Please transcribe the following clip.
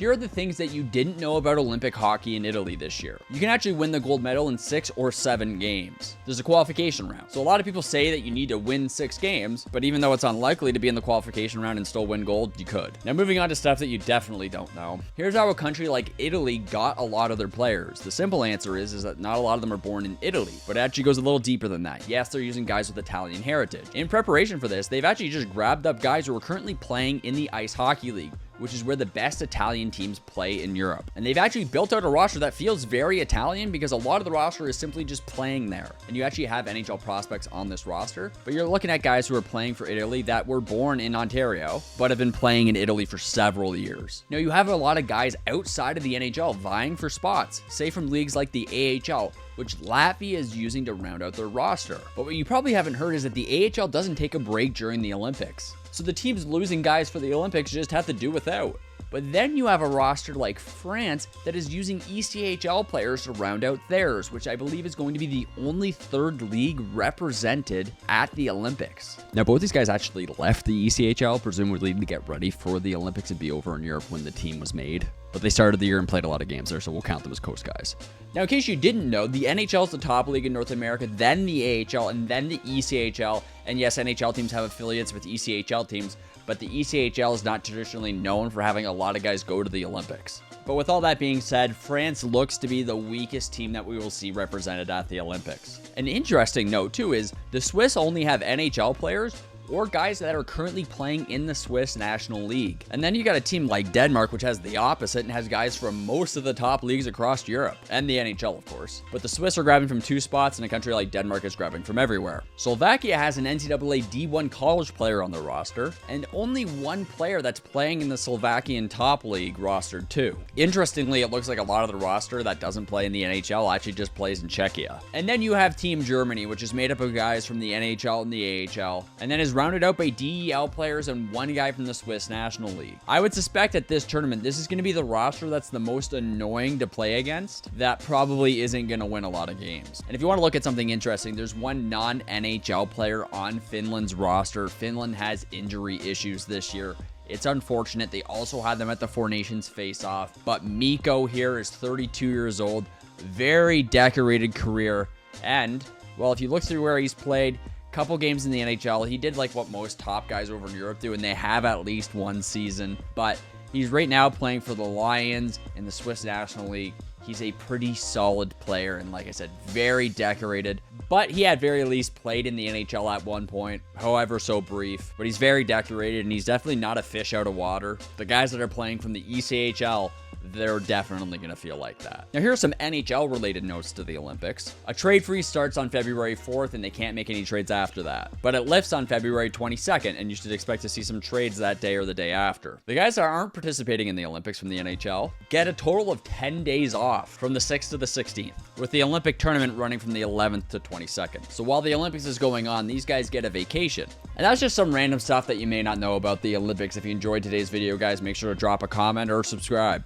Here are the things that you didn't know about Olympic hockey in Italy this year. You can actually win the gold medal in 6 or 7 games. There's a qualification round. So a lot of people say that you need to win 6 games, but even though it's unlikely to be in the qualification round and still win gold, you could. Now moving on to stuff that you definitely don't know. Here's how a country like Italy got a lot of their players. The simple answer is that not a lot of them are born in Italy, but it actually goes a little deeper than that. Yes, they're using guys with Italian heritage. In preparation for this, they've actually just grabbed up guys who are currently playing in the Ice Hockey League, which is where the best Italian teams play in Europe. And they've actually built out a roster that feels very Italian because a lot of the roster is simply just playing there. And you actually have NHL prospects on this roster, but you're looking at guys who are playing for Italy that were born in Ontario, but have been playing in Italy for several years. Now you have a lot of guys outside of the NHL vying for spots, say from leagues like the AHL, which Latvia is using to round out their roster. But what you probably haven't heard is that the AHL doesn't take a break during the Olympics. So the teams losing guys for the Olympics just have to do without. But then you have a roster like France that is using ECHL players to round out theirs, which I believe is going to be the only third league represented at the Olympics. Now, both these guys actually left the ECHL, presumably to get ready for the Olympics and be over in Europe when the team was made. But they started the year and played a lot of games there, so we'll count them as coast guys. Now, in case you didn't know, the NHL is the top league in North America, then the AHL, and then the ECHL. And yes, NHL teams have affiliates with ECHL teams, but the ECHL is not traditionally known for having a lot of guys go to the Olympics. But with all that being said, France looks to be the weakest team that we will see represented at the Olympics. An interesting note, too, is the Swiss only have NHL players or guys that are currently playing in the Swiss National League. And then you got a team like Denmark, which has the opposite and has guys from most of the top leagues across Europe, and the NHL, of course. But the Swiss are grabbing from 2 spots, and a country like Denmark is grabbing from everywhere. Slovakia has an NCAA D1 college player on their roster, and only 1 player that's playing in the Slovakian top league rostered too. Interestingly, it looks like a lot of the roster that doesn't play in the NHL actually just plays in Czechia. And then you have Team Germany, which is made up of guys from the NHL and the AHL, and then is rounded out by DEL players and 1 guy from the Swiss National League. I would suspect at this tournament, this is going to be the roster that's the most annoying to play against, that probably isn't going to win a lot of games. And if you want to look at something interesting, there's 1 non-NHL player on Finland's roster. Finland has injury issues this year. It's unfortunate. They also had them at the Four Nations face-off, but Mikko here is 32 years old, very decorated career, and, well, if you look through where he's played, couple games in the NHL, he did like what most top guys over in Europe do, and they have at least 1 season. But he's right now playing for the Lions in the Swiss National League. He's a pretty solid player, and like I said, very decorated. But he at very least played in the NHL at one point, however so brief. But he's very decorated, and he's definitely not a fish out of water. The guys that are playing from the ECHL, they're definitely going to feel like that. Now, here are some NHL related notes to the Olympics. A trade freeze starts on February 4th, and they can't make any trades after that. But it lifts on February 22nd, and you should expect to see some trades that day or the day after. The guys that aren't participating in the Olympics from the NHL get a total of 10 days off from the 6th to the 16th, with the Olympic tournament running from the 11th to 22nd. So while the Olympics is going on, these guys get a vacation. And that's just some random stuff that you may not know about the Olympics. If you enjoyed today's video, guys, make sure to drop a comment or subscribe.